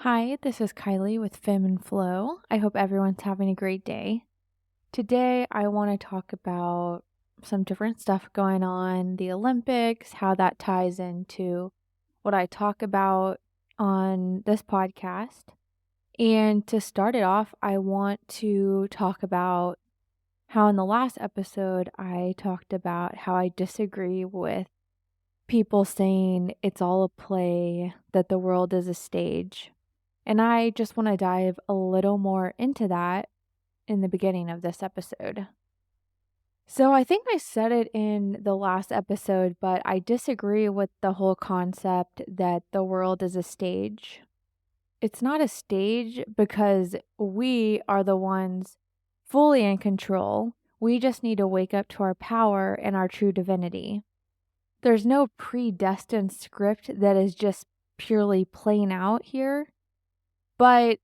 Hi, this is Kylie with Fem and Flow. I hope everyone's having a great day. Today, I want to talk about some different stuff going on, the Olympics, how that ties into what I talk about on this podcast. And to start it off, I want to talk about how in the last episode, I talked about how I disagree with people saying it's all a play, that the world is a stage. And I just want to dive a little more into that in the beginning of this episode. So I think I said it in the last episode, but I disagree with the whole concept that the world is a stage. It's not a stage because we are the ones fully in control. We just need to wake up to our power and our true divinity. There's no predestined script that is just purely playing out here. But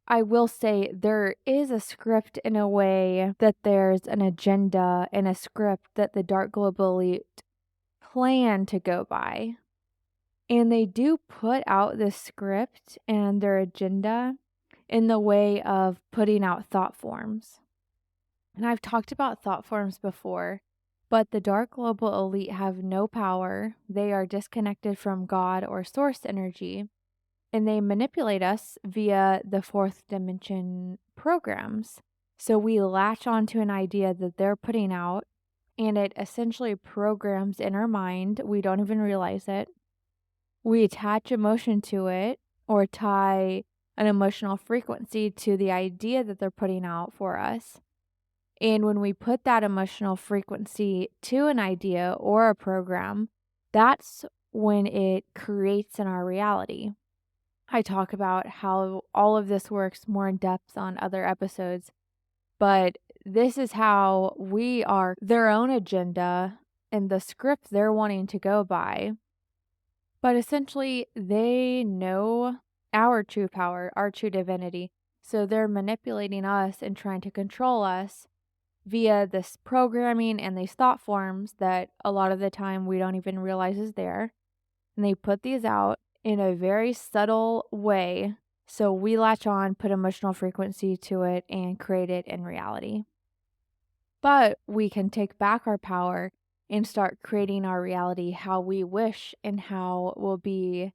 I will say there is a script in a way that there's an agenda and a script that the Dark Global Elite plan to go by. And they do put out this script and their agenda in the way of putting out thought forms. And I've talked about thought forms before, but the Dark Global Elite have no power. They are disconnected from God or source energy, and they manipulate us via the fourth dimension programs. So we latch onto an idea that they're putting out, and it essentially programs in our mind. We don't even realize it. We attach emotion to it or tie an emotional frequency to the idea that they're putting out for us. And when we put that emotional frequency to an idea or a program, that's when it creates in our reality. I talk about how all of this works more in depth on other episodes, but this is how we are their own agenda and the script they're wanting to go by. But essentially, they know our true power, our true divinity. So they're manipulating us and trying to control us via this programming and these thought forms that a lot of the time we don't even realize is there. And they put these out in a very subtle way. So we latch on, put emotional frequency to it, and create it in reality. But we can take back our power and start creating our reality how we wish and how will be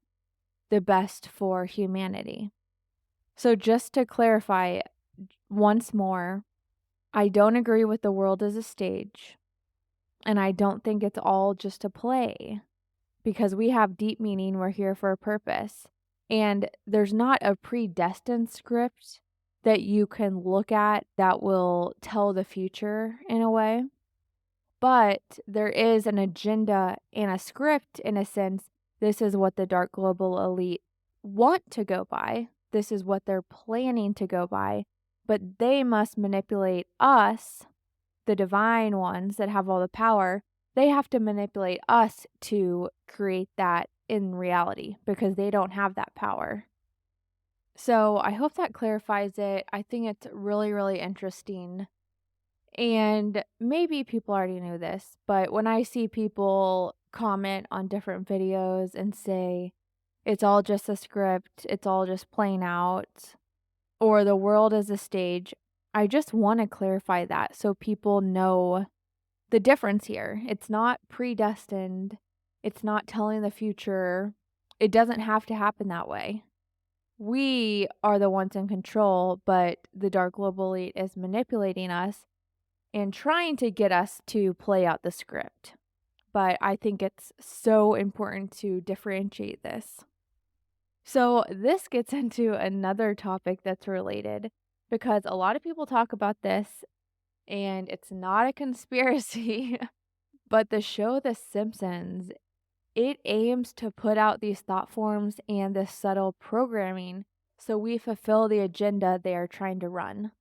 the best for humanity. So, just to clarify once more, I don't agree with the world as a stage, and I don't think it's all just a play. Because we have deep meaning, we're here for a purpose. And there's not a predestined script that you can look at that will tell the future in a way. But there is an agenda and a script in a sense. This is what the Dark Global Elite want to go by. This is what they're planning to go by. But they must manipulate us, the divine ones that have all the power. They have to manipulate us to create that in reality because they don't have that power. So I hope that clarifies it. I think it's really, really interesting. And maybe people already knew this, but when I see people comment on different videos and say, it's all just a script, it's all just playing out, or the world is a stage, I just want to clarify that so people know the difference here. It's not predestined. It's not telling the future. It doesn't have to happen that way. We are the ones in control, but the Dark Global Elite is manipulating us and trying to get us to play out the script. But I think it's so important to differentiate this. So, this gets into another topic that's related because a lot of people talk about this and it's not a conspiracy. But the show The Simpsons, it aims to put out these thought forms and this subtle programming so we fulfill the agenda they are trying to run.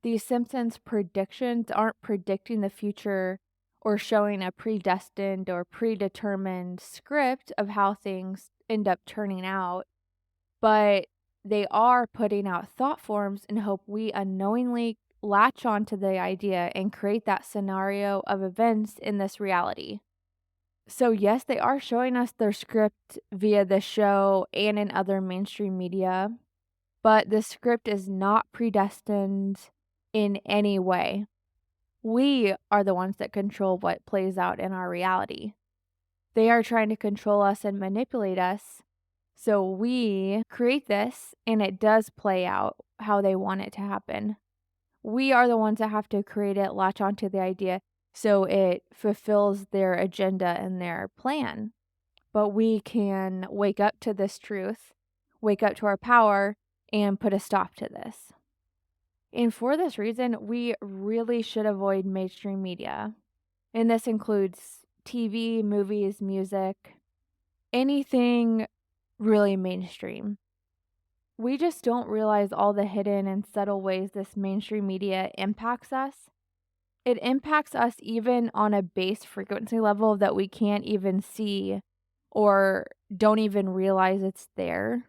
These Simpsons predictions aren't predicting the future or showing a predestined or predetermined script of how things end up turning out, but they are putting out thought forms in hope we unknowingly latch onto the idea and create that scenario of events in this reality. So, yes, they are showing us their script via the show and in other mainstream media, but the script is not predestined in any way. We are the ones that control what plays out in our reality. They are trying to control us and manipulate us. So we create this and it does play out how they want it to happen. We are the ones that have to create it, latch onto the idea so it fulfills their agenda and their plan. But we can wake up to this truth, wake up to our power, and put a stop to this. And for this reason, we really should avoid mainstream media. And this includes TV, movies, music, anything really mainstream. We just don't realize all the hidden and subtle ways this mainstream media impacts us. It impacts us even on a base frequency level that we can't even see or don't even realize it's there.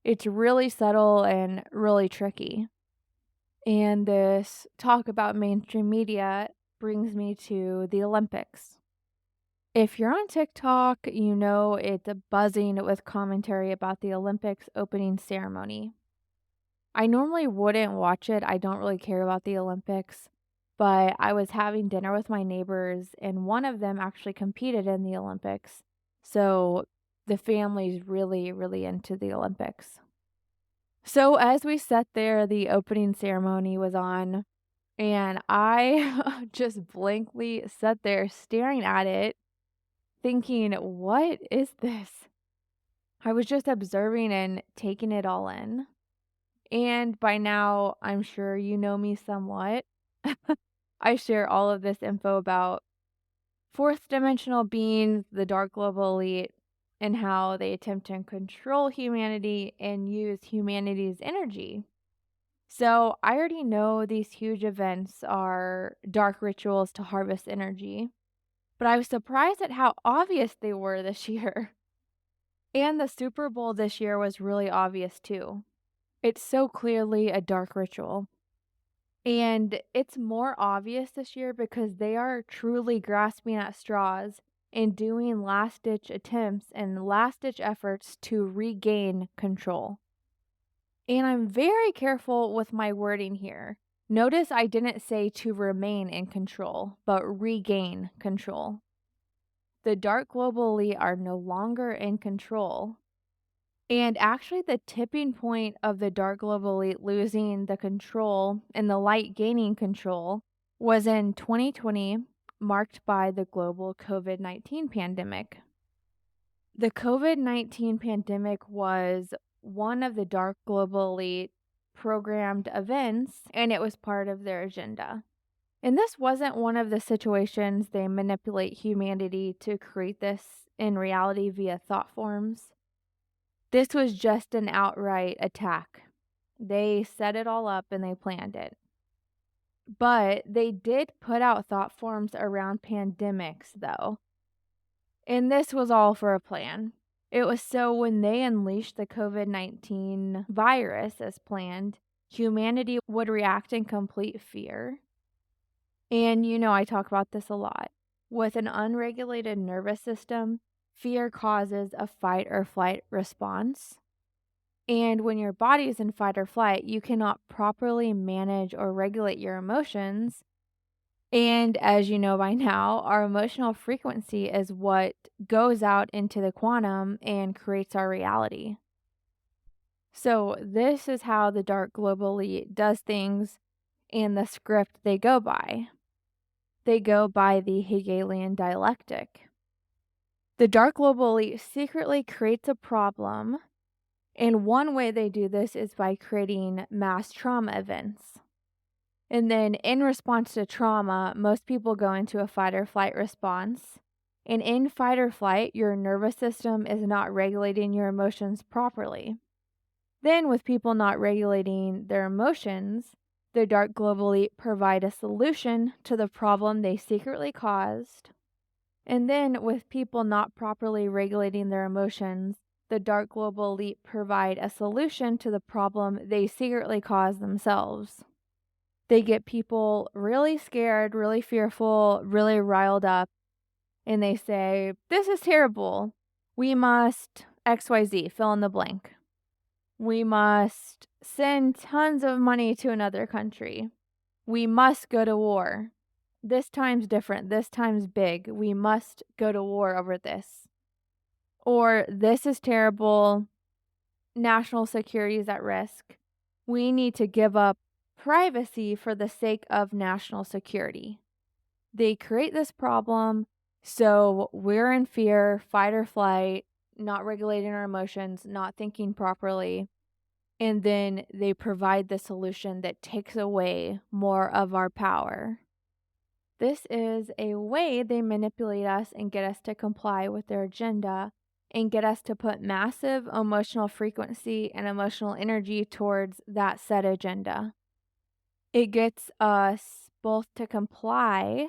It's really subtle and really tricky. And this talk about mainstream media brings me to the Olympics. If you're on TikTok, you know it's buzzing with commentary about the Olympics opening ceremony. I normally wouldn't watch it. I don't really care about the Olympics, but I was having dinner with my neighbors and one of them actually competed in the Olympics. So the family's really, really into the Olympics. So as we sat there, the opening ceremony was on, and I just blankly sat there staring at it, thinking, what is this? I was just observing and taking it all in. And by now, I'm sure you know me somewhat. I share all of this info about fourth dimensional beings, the dark global elite, and how they attempt to control humanity and use humanity's energy. So, I already know these huge events are dark rituals to harvest energy, but I was surprised at how obvious they were this year. And the Super Bowl this year was really obvious too. It's so clearly a dark ritual. And it's more obvious this year because they are truly grasping at straws and doing last ditch attempts and last ditch efforts to regain control. And I'm very careful with my wording here. Notice I didn't say to remain in control, but regain control. The dark global elite are no longer in control. And actually, the tipping point of the dark global elite losing the control and the light gaining control was in 2020, marked by the global COVID-19 pandemic. The COVID-19 pandemic was one of the dark global elite programmed events, and it was part of their agenda. And this wasn't one of the situations they manipulate humanity to create this in reality via thought forms. This was just an outright attack. They set it all up and they planned it. But they did put out thought forms around pandemics, though. And this was all for a plan. It was so when they unleashed the COVID-19 virus as planned, humanity would react in complete fear. And I talk about this a lot. With an unregulated nervous system, fear causes a fight or flight response. And when your body is in fight or flight, you cannot properly manage or regulate your emotions. And as you know by now, our emotional frequency is what goes out into the quantum and creates our reality. So, this is how the dark global elite does things and the script they go by. They go by the Hegelian dialectic. The dark global elite secretly creates a problem. And one way they do this is by creating mass trauma events. And then in response to trauma, most people go into a fight or flight response. And in fight or flight, your nervous system is not regulating your emotions properly. Then, with people not regulating their emotions, the dark global elite provide a solution to the problem they secretly caused. And then, with people not properly regulating their emotions, the dark global elite provide a solution to the problem they secretly caused themselves. They get people really scared, really fearful, really riled up, and they say, "This is terrible. We must XYZ, fill in the blank. We must send tons of money to another country. We must go to war. This time's different. This time's big. We must go to war over this." Or, "This is terrible. National security is at risk. We need to give up privacy for the sake of national security." They create this problem, so we're in fear, fight or flight, not regulating our emotions, not thinking properly. And then they provide the solution that takes away more of our power. This is a way they manipulate us and get us to comply with their agenda and get us to put massive emotional frequency and emotional energy towards that said agenda. It gets us both to comply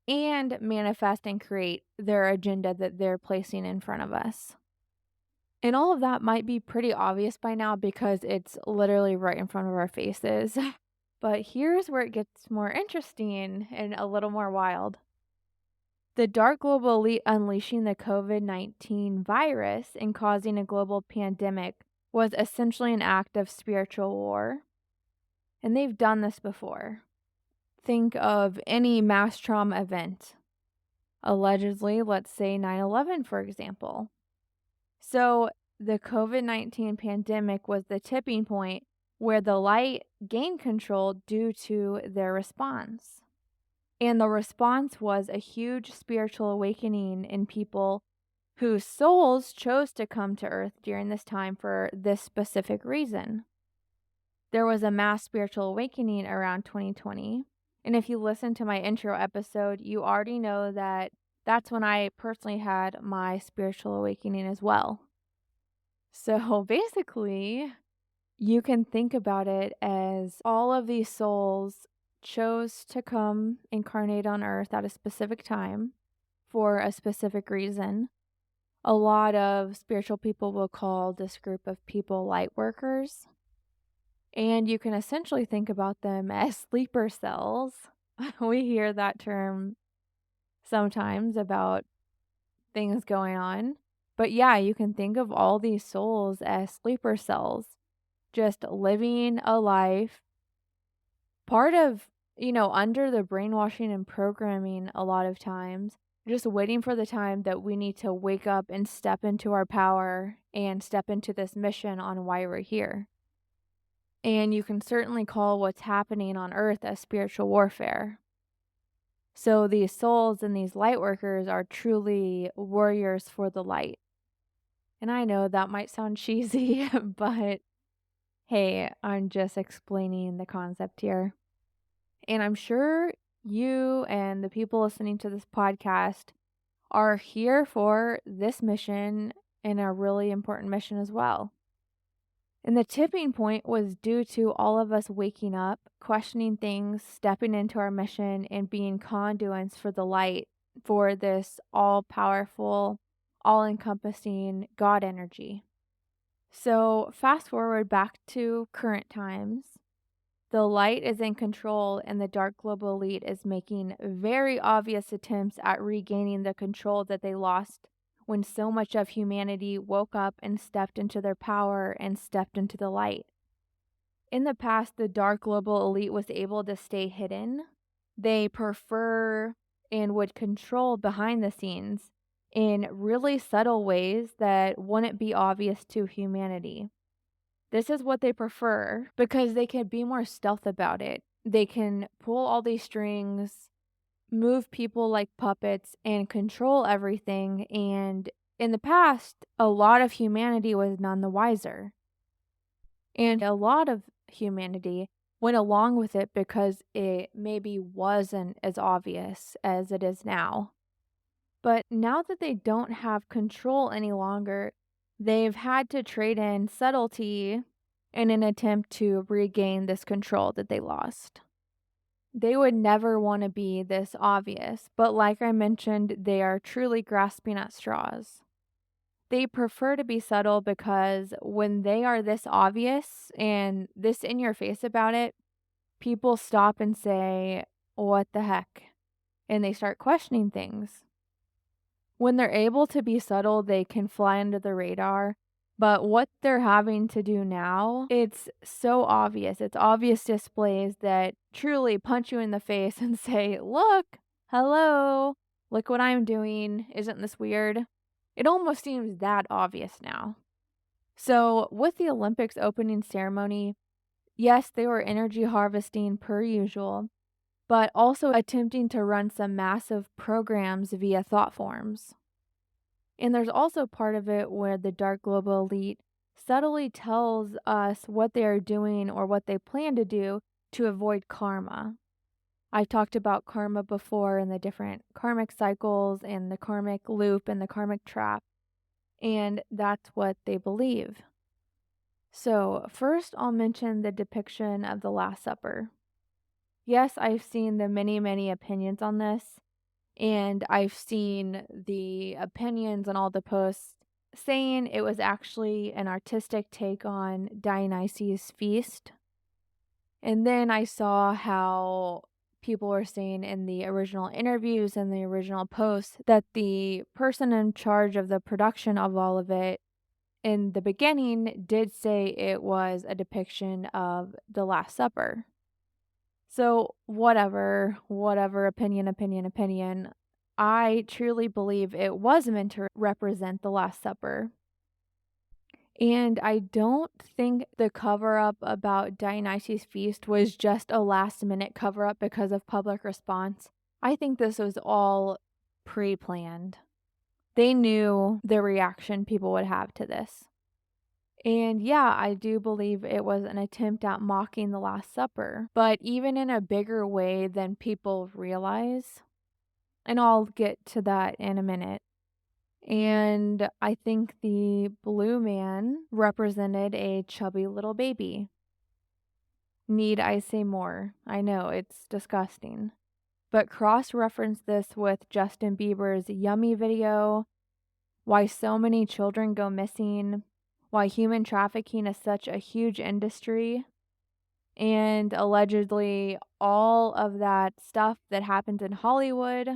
and manifest and create their agenda that they're placing in front of us. And all of that might be pretty obvious by now because it's literally right in front of our faces. But here's where it gets more interesting and a little more wild. The dark global elite unleashing the COVID-19 virus and causing a global pandemic was essentially an act of spiritual war. And they've done this before. Think of any mass trauma event. Allegedly, let's say 9/11, for example. So the COVID-19 pandemic was the tipping point where the light gained control due to their response. And the response was a huge spiritual awakening in people whose souls chose to come to Earth during this time for this specific reason. There was a mass spiritual awakening around 2020. And if you listen to my intro episode, you already know that that's when I personally had my spiritual awakening as well. So basically, you can think about it as all of these souls chose to come incarnate on Earth at a specific time for a specific reason. A lot of spiritual people will call this group of people light workers. And you can essentially think about them as sleeper cells. We hear that term sometimes about things going on. But yeah, you can think of all these souls as sleeper cells, just living a life, part of, under the brainwashing and programming a lot of times, just waiting for the time that we need to wake up and step into our power and step into this mission on why we're here. And you can certainly call what's happening on Earth as spiritual warfare. So these souls and these light workers are truly warriors for the light. And I know that might sound cheesy, but hey, I'm just explaining the concept here. And I'm sure you and the people listening to this podcast are here for this mission and a really important mission as well. And the tipping point was due to all of us waking up, questioning things, stepping into our mission, and being conduits for the light, for this all-powerful, all-encompassing God energy. So fast forward back to current times. The light is in control and the dark global elite is making very obvious attempts at regaining the control that they lost when so much of humanity woke up and stepped into their power and stepped into the light. In the past, the dark global elite was able to stay hidden. They prefer and would control behind the scenes in really subtle ways that wouldn't be obvious to humanity. This is what they prefer because they can be more stealth about it. They can pull all these strings, move people like puppets, and control everything. And in the past, a lot of humanity was none the wiser. And a lot of humanity went along with it because it maybe wasn't as obvious as it is now. But now that they don't have control any longer, they've had to trade in subtlety in an attempt to regain this control that they lost. They would never want to be this obvious, but like I mentioned, they are truly grasping at straws. They prefer to be subtle because when they are this obvious and this in your face about it, people stop and say, "What the heck?" And they start questioning things. When they're able to be subtle, they can fly under the radar. But what they're having to do now, it's so obvious. It's obvious displays that truly punch you in the face and say, "Look, hello, look what I'm doing. Isn't this weird?" It almost seems that obvious now. So, with the Olympics opening ceremony, yes, they were energy harvesting per usual, but also attempting to run some massive programs via thought forms. And there's also part of it where the dark global elite subtly tells us what they are doing or what they plan to do to avoid karma. I've talked about karma before and the different karmic cycles and the karmic loop and the karmic trap, and that's what they believe. So, first, I'll mention the depiction of the Last Supper. Yes, I've seen the many, many opinions on this, and I've seen the opinions on all the posts saying it was actually an artistic take on Dionysius' feast. And then I saw how people were saying in the original interviews and the original posts that the person in charge of the production of all of it in the beginning did say it was a depiction of the Last Supper. So, whatever opinion, I truly believe it was meant to represent the Last Supper. And I don't think the cover up about Dionysus' feast was just a last minute cover up because of public response. I think this was all pre planned. They knew the reaction people would have to this. And yeah, I do believe it was an attempt at mocking the Last Supper, but even in a bigger way than people realize. And I'll get to that in a minute. And I think the blue man represented a chubby little baby. Need I say more? I know, it's disgusting. But cross-reference this with Justin Bieber's Yummy video, why so many children go missing, why human trafficking is such a huge industry, and allegedly all of that stuff that happens in Hollywood.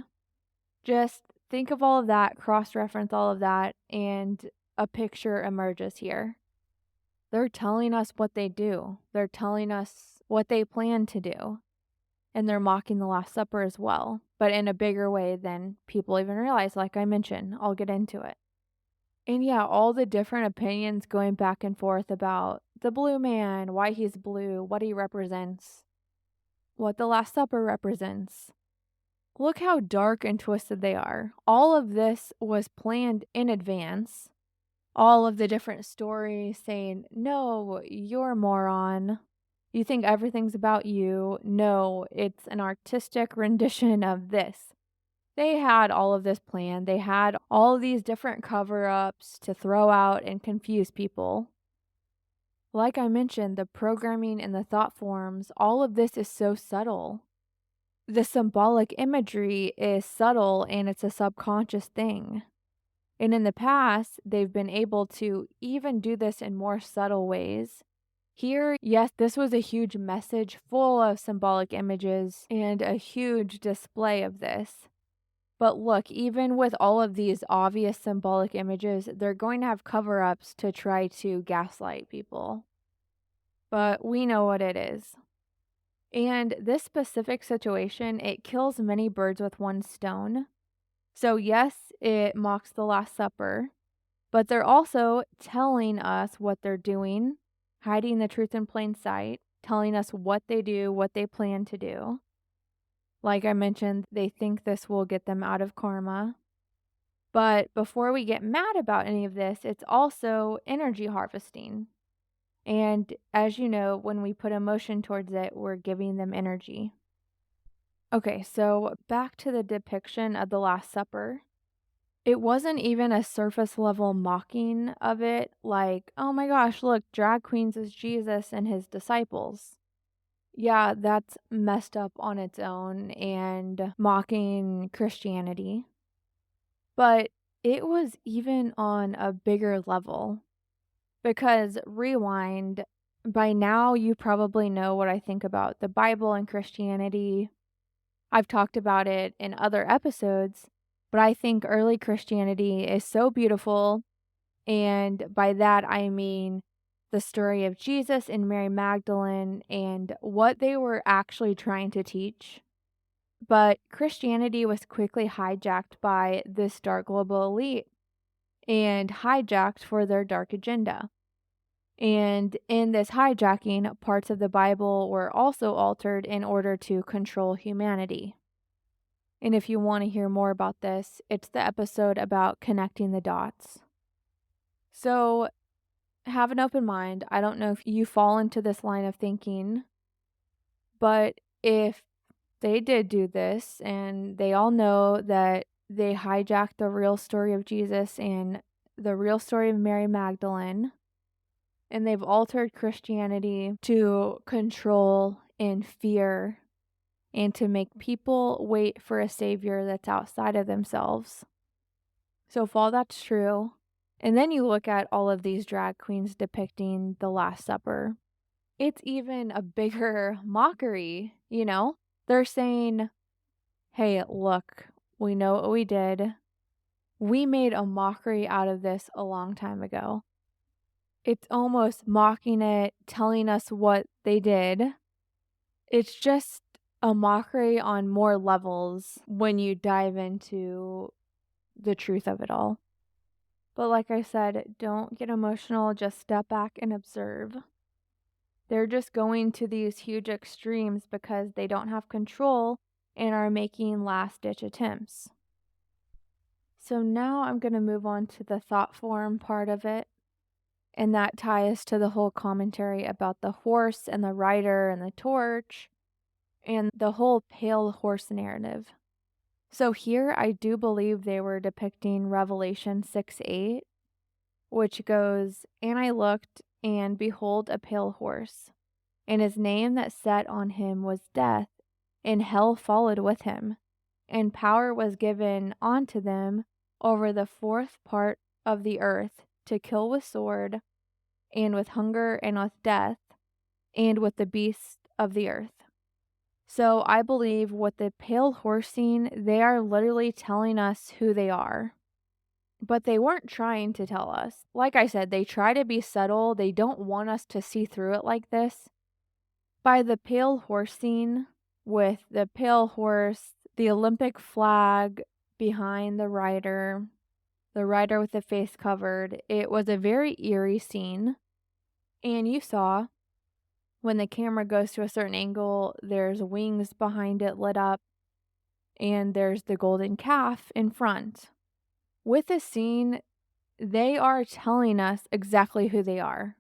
Just think of all of that, cross-reference all of that, and a picture emerges here. They're telling us what they do. They're telling us what they plan to do. And they're mocking the Last Supper as well, but in a bigger way than people even realize, like I mentioned. I'll get into it. And yeah, all the different opinions going back and forth about the blue man, why he's blue, what he represents, what the Last Supper represents. Look how dark and twisted they are. All of this was planned in advance. All of the different stories saying, no, you're a moron. You think everything's about you. No, it's an artistic rendition of this. They had all of this planned. They had all of these different cover-ups to throw out and confuse people. Like I mentioned, the programming and the thought forms, all of this is so subtle. The symbolic imagery is subtle and it's a subconscious thing. And in the past, they've been able to even do this in more subtle ways. Here, yes, this was a huge message full of symbolic images and a huge display of this. But look, even with all of these obvious symbolic images, they're going to have cover-ups to try to gaslight people. But we know what it is. And this specific situation, it kills many birds with one stone. So yes, it mocks the Last Supper, but they're also telling us what they're doing, hiding the truth in plain sight, telling us what they do, what they plan to do. Like I mentioned, they think this will get them out of karma. But before we get mad about any of this, it's also energy harvesting. And as you know, when we put emotion towards it, we're giving them energy. Okay, so back to the depiction of the Last Supper. It wasn't even a surface level mocking of it, like, oh my gosh, look, drag queens is Jesus and his disciples. Yeah, that's messed up on its own and mocking Christianity. But it was even on a bigger level. Because rewind, by now you probably know what I think about the Bible and Christianity. I've talked about it in other episodes, But I think early Christianity is so beautiful, and by that I mean the story of Jesus and Mary Magdalene and what they were actually trying to teach. But Christianity was quickly hijacked by this dark global elite and hijacked for their dark agenda. And in this hijacking, parts of the Bible were also altered in order to control humanity. And if you want to hear more about this, it's the episode about connecting the dots. So have an open mind. I don't know if you fall into this line of thinking, but if they did do this and they all know that they hijacked the real story of Jesus and the real story of Mary Magdalene, and they've altered Christianity to control and fear and to make people wait for a savior that's outside of themselves. So if all that's true, and then you look at all of these drag queens depicting the Last Supper, it's even a bigger mockery, you know? They're saying, hey, look, we know what we did. We made a mockery out of this a long time ago. It's almost mocking it, telling us what they did. It's just a mockery on more levels when you dive into the truth of it all. But like I said, don't get emotional, just step back and observe. They're just going to these huge extremes because they don't have control and are making last-ditch attempts. So now I'm going to move on to the thought form part of it. And that ties to the whole commentary about the horse and the rider and the torch and the whole pale horse narrative. So here I do believe they were depicting Revelation 6:8, which goes, "And I looked, and behold a pale horse, and his name that sat on him was Death, and hell followed with him, and power was given unto them over the fourth part of the earth to kill with sword, and with hunger, and with death, and with the beasts of the earth." So I believe with the pale horse scene, they are literally telling us who they are. But they weren't trying to tell us. Like I said, they try to be subtle. They don't want us to see through it like this. By the pale horse scene, with the pale horse, the Olympic flag behind the rider with the face covered, it was a very eerie scene. And you saw when the camera goes to a certain angle, there's wings behind it lit up, and there's the golden calf in front. With this scene, they are telling us exactly who they are.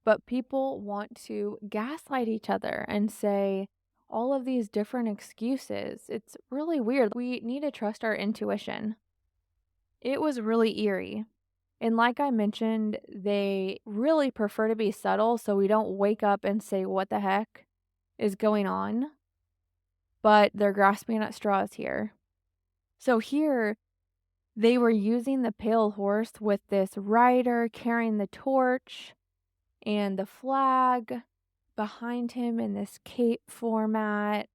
But people want to gaslight each other and say all of these different excuses. It's really weird. We need to trust our intuition. It was really eerie. And like I mentioned, they really prefer to be subtle so we don't wake up and say, what the heck is going on? But they're grasping at straws here. So here, they were using the pale horse with this rider carrying the torch and the flag behind him in this cape format.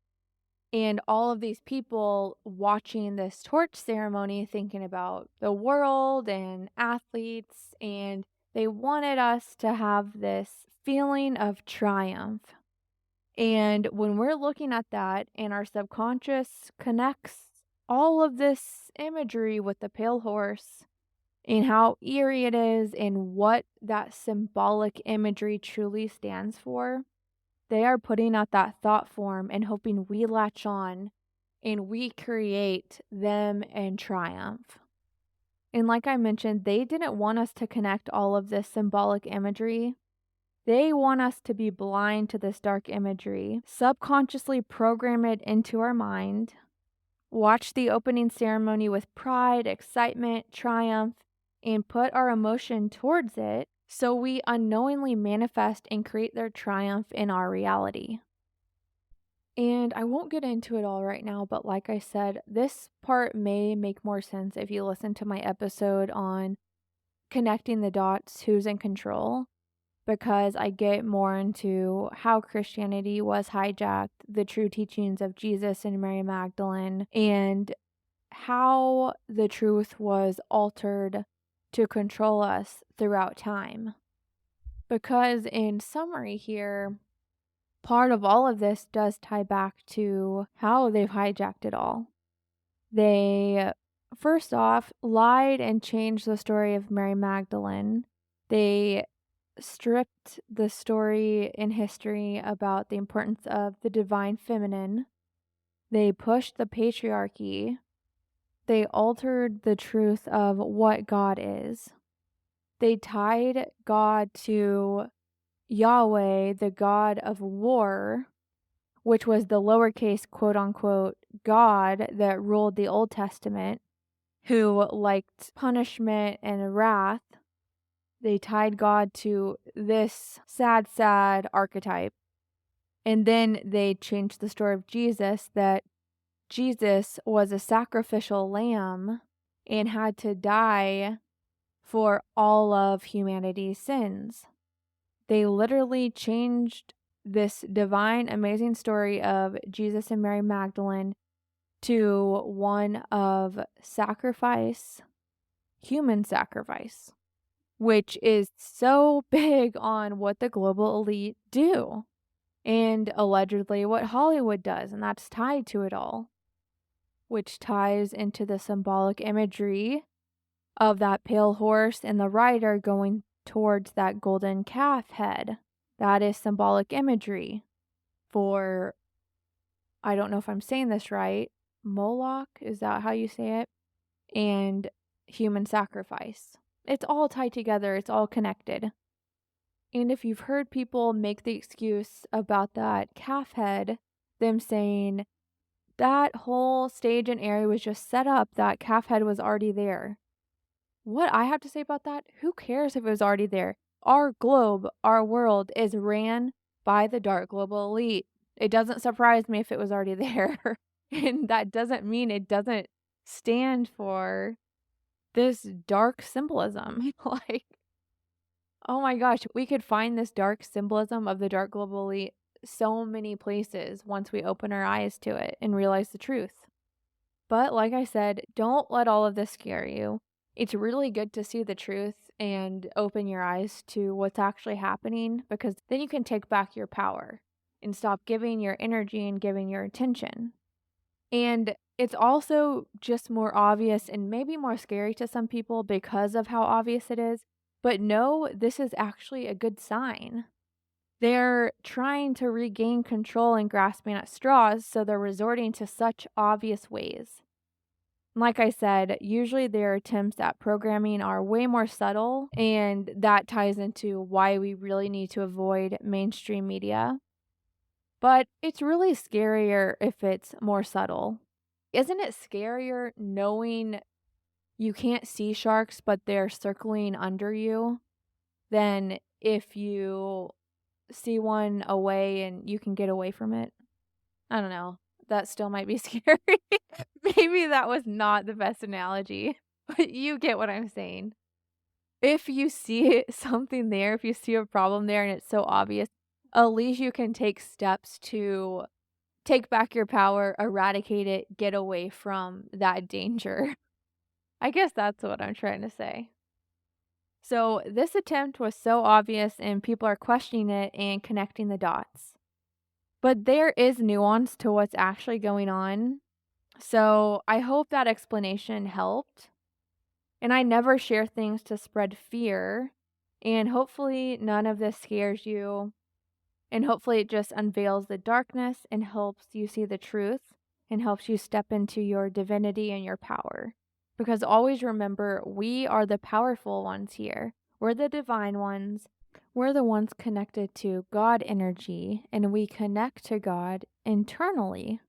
And all of these people watching this torch ceremony, thinking about the world and athletes, and they wanted us to have this feeling of triumph. And when we're looking at that and our subconscious connects all of this imagery with the pale horse and how eerie it is and what that symbolic imagery truly stands for, they are putting out that thought form and hoping we latch on and we create them in triumph. And like I mentioned, they didn't want us to connect all of this symbolic imagery. They want us to be blind to this dark imagery, subconsciously program it into our mind, watch the opening ceremony with pride, excitement, triumph, and put our emotion towards it so we unknowingly manifest and create their triumph in our reality. And I won't get into it all right now, but like I said, this part may make more sense if you listen to my episode on connecting the dots, who's in control, because I get more into how Christianity was hijacked, the true teachings of Jesus and Mary Magdalene, and how the truth was altered to control us throughout time. Because, in summary, here, part of all of this does tie back to how they've hijacked it all. They, first off, lied and changed the story of Mary Magdalene. They stripped the story in history about the importance of the divine feminine. They pushed the patriarchy. They altered the truth of what God is. They tied God to Yahweh, the God of war, which was the lowercase quote unquote God that ruled the Old Testament, who liked punishment and wrath. They tied God to this sad, sad archetype. And then they changed the story of Jesus, that Jesus was a sacrificial lamb and had to die for all of humanity's sins. They literally changed this divine, amazing story of Jesus and Mary Magdalene to one of sacrifice, human sacrifice, which is so big on what the global elite do and allegedly what Hollywood does, and that's tied to it all, which ties into the symbolic imagery of that pale horse and the rider going towards that golden calf head. That is symbolic imagery for, I don't know if I'm saying this right, Moloch, is that how you say it? And human sacrifice. It's all tied together, it's all connected. And if you've heard people make the excuse about that calf head, them saying that whole stage and area was just set up, that calf head was already there. What I have to say about that, who cares if it was already there? Our globe, our world is ran by the dark global elite. It doesn't surprise me if it was already there. And that doesn't mean it doesn't stand for this dark symbolism. Like, oh my gosh, we could find this dark symbolism of the dark global elite so many places once we open our eyes to it and realize the truth. But like I said, don't let all of this scare you. It's really good to see the truth and open your eyes to what's actually happening, because then you can take back your power and stop giving your energy and giving your attention. And it's also just more obvious and maybe more scary to some people because of how obvious it is. But no, this is actually a good sign. They're trying to regain control and grasping at straws, so they're resorting to such obvious ways. Like I said, usually their attempts at programming are way more subtle, and that ties into why we really need to avoid mainstream media. But it's really scarier if it's more subtle. Isn't it scarier knowing you can't see sharks, but they're circling under you, than if you see one away and you can get away from it? I don't know. That still might be scary. Maybe that was not the best analogy, but you get what I'm saying. If you see something there, if you see a problem there and it's so obvious, at least you can take steps to take back your power, eradicate it, get away from that danger. I guess that's what I'm trying to say. So this attempt was so obvious and people are questioning it and connecting the dots. But there is nuance to what's actually going on. So I hope that explanation helped. And I never share things to spread fear. And hopefully none of this scares you. And hopefully it just unveils the darkness and helps you see the truth and helps you step into your divinity and your power. Because always remember, we are the powerful ones here. We're the divine ones. We're the ones connected to God energy, and we connect to God internally.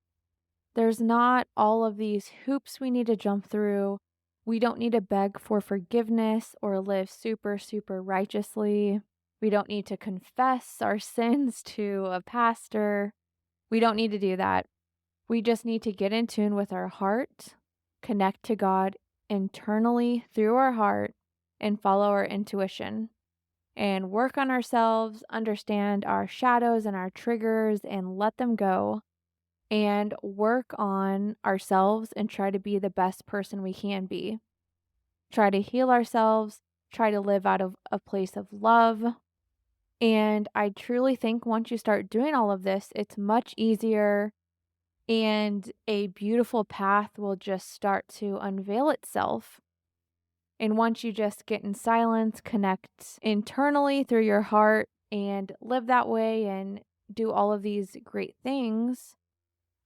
There's not all of these hoops we need to jump through. We don't need to beg for forgiveness or live super, super righteously. We don't need to confess our sins to a pastor. We don't need to do that. We just need to get in tune with our heart, connect to God internally through our heart, and follow our intuition. And work on ourselves, understand our shadows and our triggers, and let them go. and work on ourselves and try to be the best person we can be. Try to heal ourselves, try to live out of a place of love. And I truly think once you start doing all of this, it's much easier and a beautiful path will just start to unveil itself. And once you just get in silence, connect internally through your heart and live that way and do all of these great things,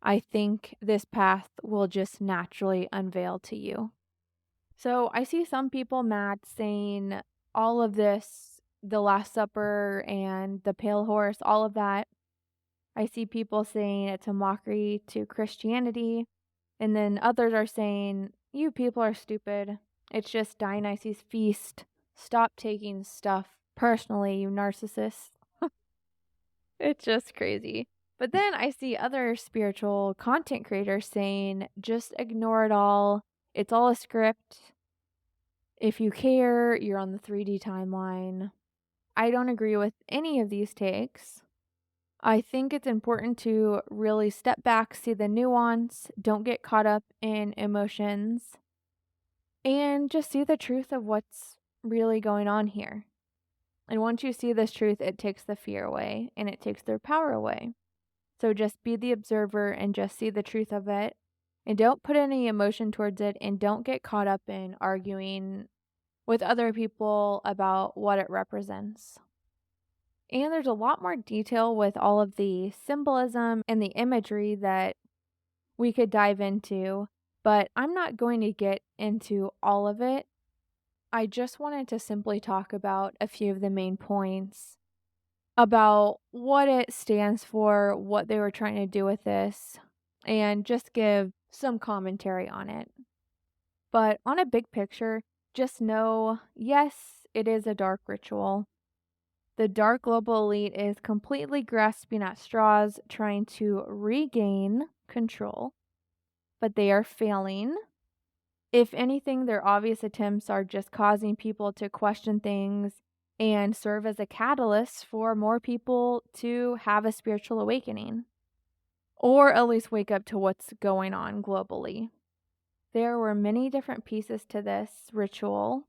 I think this path will just naturally unveil to you. So I see some people mad saying all of this, the Last Supper and the Pale Horse, all of that. I see people saying it's a mockery to Christianity. And then others are saying, you people are stupid. It's just Dionysus' feast. Stop taking stuff personally, you narcissists. It's just crazy. But then I see other spiritual content creators saying, just ignore it all. It's all a script. If you care, you're on the 3D timeline. I don't agree with any of these takes. I think it's important to really step back, see the nuance, don't get caught up in emotions, and just see the truth of what's really going on here. And once you see this truth, it takes the fear away and it takes their power away. So just be the observer and just see the truth of it. And don't put any emotion towards it and don't get caught up in arguing with other people about what it represents. And there's a lot more detail with all of the symbolism and the imagery that we could dive into, but I'm not going to get into all of it. I just wanted to simply talk about a few of the main points about what it stands for, what they were trying to do with this, and just give some commentary on it. But on a big picture, just know, yes, it is a dark ritual. The dark global elite is completely grasping at straws, trying to regain control, but they are failing. If anything, their obvious attempts are just causing people to question things and serve as a catalyst for more people to have a spiritual awakening, or at least wake up to what's going on globally. There were many different pieces to this ritual.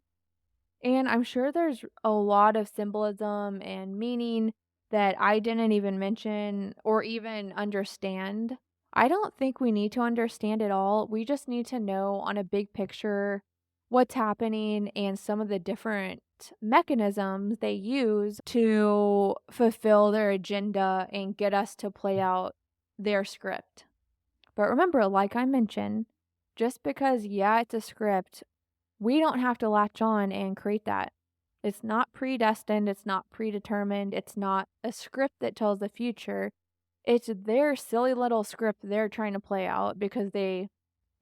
And I'm sure there's a lot of symbolism and meaning that I didn't even mention or even understand. I don't think we need to understand it all. We just need to know on a big picture what's happening and some of the different mechanisms they use to fulfill their agenda and get us to play out their script. But remember, like I mentioned, just because, yeah, it's a script, we don't have to latch on and create that. It's not predestined. It's not predetermined. It's not a script that tells the future. It's their silly little script they're trying to play out because they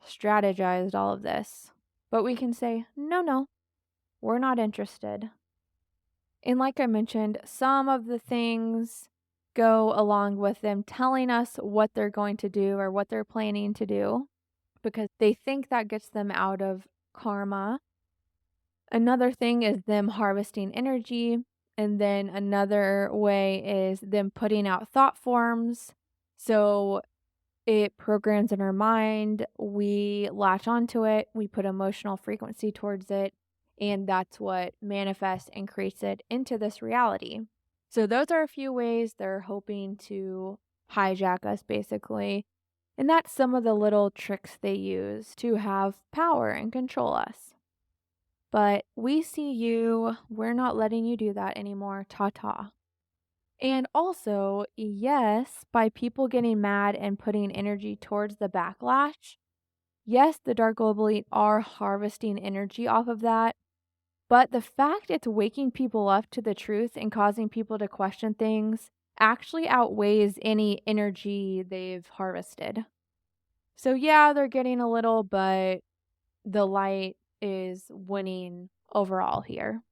strategized all of this. But we can say, no, we're not interested. And like I mentioned, some of the things go along with them telling us what they're going to do or what they're planning to do because they think that gets them out of karma. Another thing is them harvesting energy. And then another way is them putting out thought forms. So it programs in our mind. We latch onto it. We put emotional frequency towards it. And that's what manifests and creates it into this reality. So those are a few ways they're hoping to hijack us, basically. And that's some of the little tricks they use to have power and control us. But we see you. We're not letting you do that anymore. Ta-ta. And also, yes, by people getting mad and putting energy towards the backlash, yes, the dark global elite are harvesting energy off of that. But the fact it's waking people up to the truth and causing people to question things actually outweighs any energy they've harvested. So yeah, they're getting a little, but the light is winning overall here.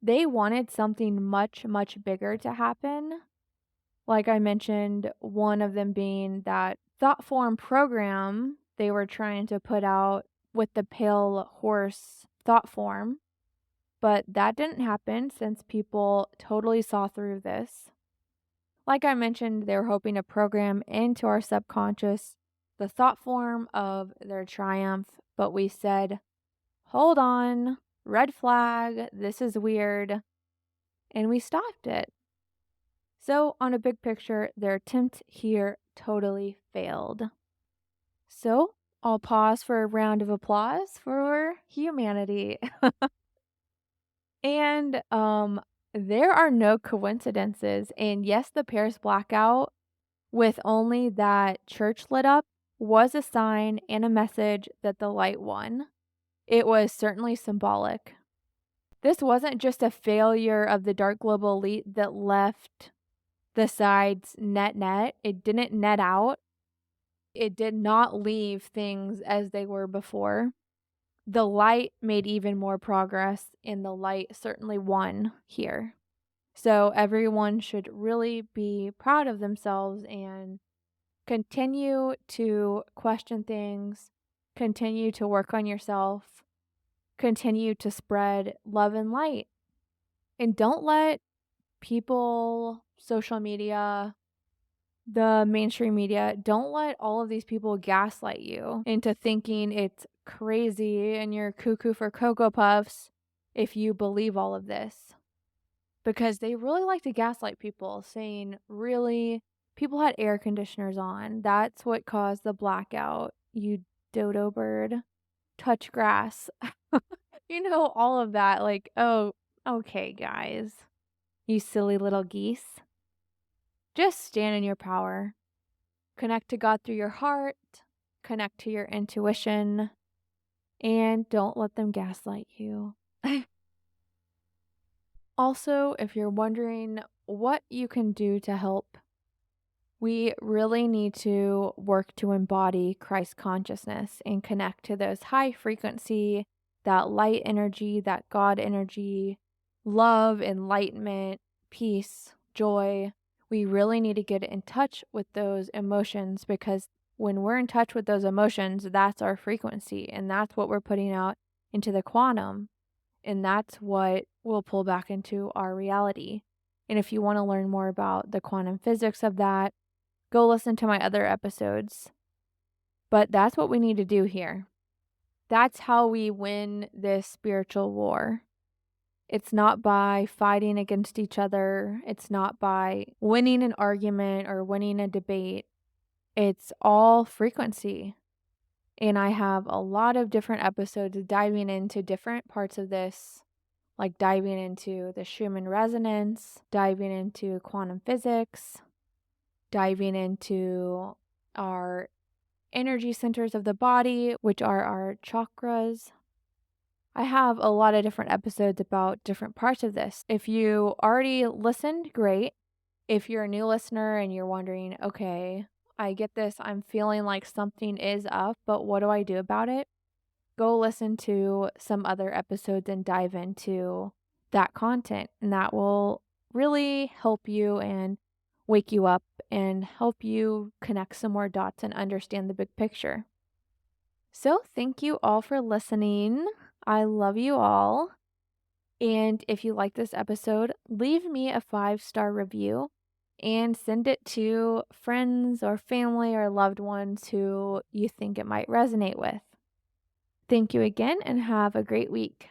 They wanted something much, much bigger to happen. Like I mentioned, one of them being that thought form program they were trying to put out with the pale horse thought form. But that didn't happen since people totally saw through this. Like I mentioned, they were hoping to program into our subconscious the thought form of their triumph, but we said, hold on, red flag, this is weird, and we stopped it. So, on a big picture, their attempt here totally failed. So, I'll pause for a round of applause for humanity. And there are no coincidences. And yes, the Paris blackout with only that church lit up was a sign and a message that the light won. It was certainly symbolic. This wasn't just a failure of the dark global elite that left the sides net. It didn't net out. It did not leave things as they were before. The light made even more progress, and the light certainly won here. So everyone should really be proud of themselves and continue to question things, continue to work on yourself, continue to spread love and light. And don't let people, social media, the mainstream media, don't let all of these people gaslight you into thinking it's crazy and you're cuckoo for Cocoa Puffs if you believe all of this. Because they really like to gaslight people, saying, really, people had air conditioners on. That's what caused the blackout, you dodo bird. Touch grass. All of that. Like, oh, okay, guys. You silly little geese. Just stand in your power. Connect to God through your heart. Connect to your intuition. And don't let them gaslight you. Also, if you're wondering what you can do to help, we really need to work to embody Christ consciousness and connect to those high frequency, that light energy, that God energy, love, enlightenment, peace, joy. We really need to get in touch with those emotions, because when we're in touch with those emotions, that's our frequency, and that's what we're putting out into the quantum. And that's what we'll pull back into our reality. And if you want to learn more about the quantum physics of that, go listen to my other episodes. But that's what we need to do here. That's how we win this spiritual war. It's not by fighting against each other. It's not by winning an argument or winning a debate. It's all frequency. And I have a lot of different episodes diving into different parts of this, like diving into the Schumann resonance, diving into quantum physics, diving into our energy centers of the body, which are our chakras. I have a lot of different episodes about different parts of this. If you already listened, great. If you're a new listener and you're wondering, okay, I get this, I'm feeling like something is up, but what do I do about it? Go listen to some other episodes and dive into that content, and that will really help you and wake you up and help you connect some more dots and understand the big picture. So thank you all for listening. I love you all. And if you like this episode, leave me a 5-star review and send it to friends or family or loved ones who you think it might resonate with. Thank you again and have a great week.